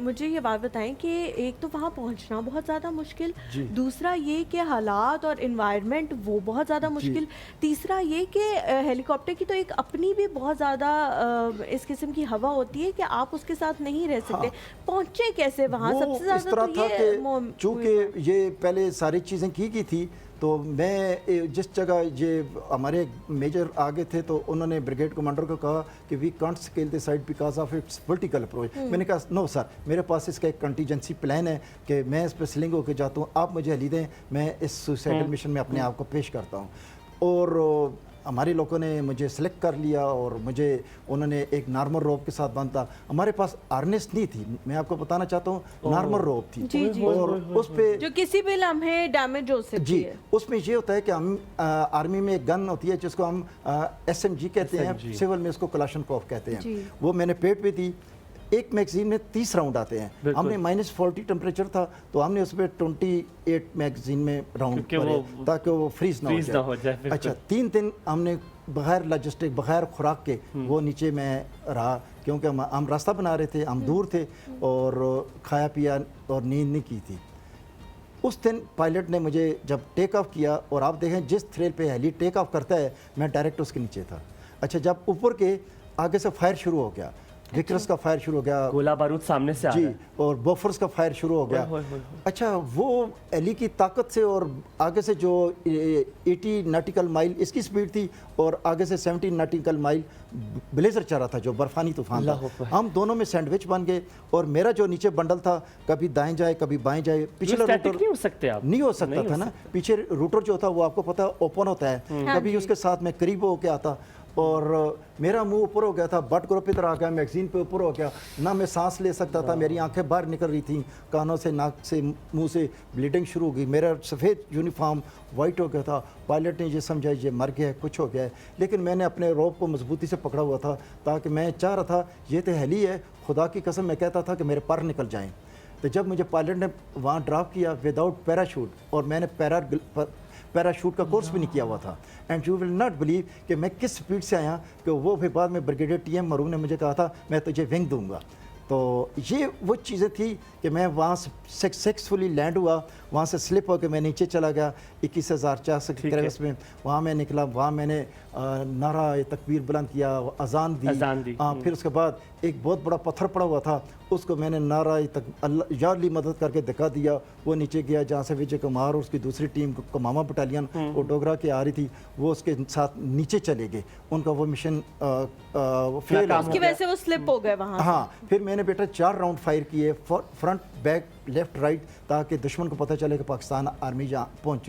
مجھے یہ بات بتائیں کہ ایک تو وہاں پہنچنا بہت زیادہ مشکل، جی دوسرا یہ کہ حالات اور انوائرمنٹ وہ بہت زیادہ جی مشکل، تیسرا یہ کہ ہیلی کاپٹر کی تو ایک اپنی بھی بہت زیادہ اس قسم کی ہوا ہوتی ہے کہ آپ اس کے ساتھ نہیں رہ ہاں سکتے. پہنچے کیسے وہاں؟ وہ سب سے اس زیادہ طرح تو تھا کہ یہ ہوئی چونکہ بات. یہ پہلے ساری چیزیں کی گئی تھی تو میں جس جگہ یہ ہمارے میجر آگے تھے تو انہوں نے بریگیڈ کمانڈر کو کہا کہ we can't scale the site because of its political approach. میں نے کہا نو سر، میرے پاس اس کا ایک کنٹیجنسی پلان ہے کہ میں اس پہ سلنگ ہو کے جاتا ہوں، آپ مجھے ہلی دیں، میں اس سوسائڈل مشن میں اپنے آپ کو پیش کرتا ہوں. اور ہمارے لوگوں نے مجھے سلیکٹ کر لیا اور مجھے انہوں نے ایک نارمل روپ کے ساتھ باندھا. ہمارے پاس آرنیس نہیں تھی، میں آپ کو بتانا چاہتا ہوں نارمل روپ تھی. جی جی، اور اس پہ جو کسی بھی لمحے ڈیمیج ہو سکتی جی ہے. اس میں یہ ہوتا ہے کہ ہم آرمی میں ایک گن ہوتی ہے جس کو ہم ایس ایم جی کہتے ہیں، سول میں اس کو کلاشنکوف کہتے ہیں. جی. وہ میں نے پیٹ پہ دی. ایک میگزین میں 30 راؤنڈ آتے ہیں. ہم نے -40 ٹمپریچر تھا تو ہم نے اس پہ 28 میگزین میں راؤنڈ کرے تاکہ وہ فریز نہ ہو جائے. اچھا 3 دن ہم نے بغیر لاجسٹک بغیر خوراک کے وہ نیچے میں رہا کیونکہ ہم راستہ بنا رہے تھے، ہم دور تھے اور کھایا پیا اور نیند نہیں کی تھی. اس دن پائلٹ نے مجھے جب ٹیک آف کیا اور آپ دیکھیں جس تھریل پہ ہیلی ٹیک آف کرتا ہے میں ڈائریکٹ اس کے نیچے تھا. اچھا جب اوپر کے آگے سے فائر شروع ہو گیا، وکرس کا فائر شروع ہو گیا، گولہ بارود سامنے سے آ جی رہا ہے اور بوفرز کا فائر شروع ہو گیا. اچھا وہ ہیلی کی طاقت سے اور آگے سے جو 80 ناٹیکل مائل اس کی سپیڈ تھی اور آگے سے 70 ناٹیکل مائل بلیزر چل رہا تھا جو برفانی طوفان تھا. ہم دونوں میں سینڈوچ بن گئے اور میرا جو نیچے بنڈل تھا کبھی دائیں جائے کبھی بائیں جائے. پچھلا روٹر نہیں ہو سکتے آپ، نہیں ہو سکتا تھا نا، پیچھے روٹر جو تھا وہ آپ کو پتا اوپن ہوتا ہے، کبھی اس کے ساتھ میں قریب ہو کے آتا اور میرا منہ اوپر ہو گیا تھا، بٹ گروپ ادھر آ گیا، میگزین پہ اوپر ہو گیا، نہ میں سانس لے سکتا تھا، میری آنکھیں باہر نکل رہی تھیں، کانوں سے ناک سے منہ سے بلیڈنگ شروع ہو گئی. میرا سفید یونیفارم وائٹ ہو گیا تھا. پائلٹ نے یہ سمجھا یہ مر گیا ہے، کچھ ہو گیا ہے، لیکن میں نے اپنے روپ کو مضبوطی سے پکڑا ہوا تھا تاکہ میں چاہ رہا تھا یہ تو ہیلی ہے، خدا کی قسم میں کہتا تھا کہ میرے پر نکل جائیں. تو جب مجھے پائلٹ نے وہاں ڈراپ کیا وداؤٹ پیراشوٹ، اور میں نے پیراشوٹ کا کورس بھی نہیں کیا ہوا تھا، and you will not believe کہ میں کس سپیڈ سے آیا کہ وہ پھر بعد میں بریگیڈیئر ٹی ایم مرون نے مجھے کہا تھا میں تجھے ونگ دوں گا. تو یہ وہ چیزیں تھی کہ میں وہاں سے سکسیسفلی لینڈ ہوا، وہاں سے سلپ ہو کے میں نیچے چلا گیا 21,400 کی کریوس میں. وہاں میں نکلا، وہاں میں نے نعرہ تکبیر بلند کیا، اذان دی. پھر اس کے بعد ایک بہت بڑا پتھر پڑا ہوا تھا، اس کو میں نے نعرہ اللہ یا علی مدد کر کے دکھا دیا. وہ نیچے گیا جہاں سے وجے کمار اور اس کی دوسری ٹیم کماما بٹالین وہ ڈوگرا کے آ رہی تھی، وہ اس کے ساتھ نیچے چلے گئے. ان کا وہ مشن فیل اس کی وجہ سے وہ سلپ ہو گئے وہاں. ہاں پھر میں نے بیٹا 4 راؤنڈ فائر کیے، فرنٹ بیک لیفٹ رائٹ، تاکہ دشمن کو پتہ چلے کہ پاکستان آرمی جہاں پہنچ چکی.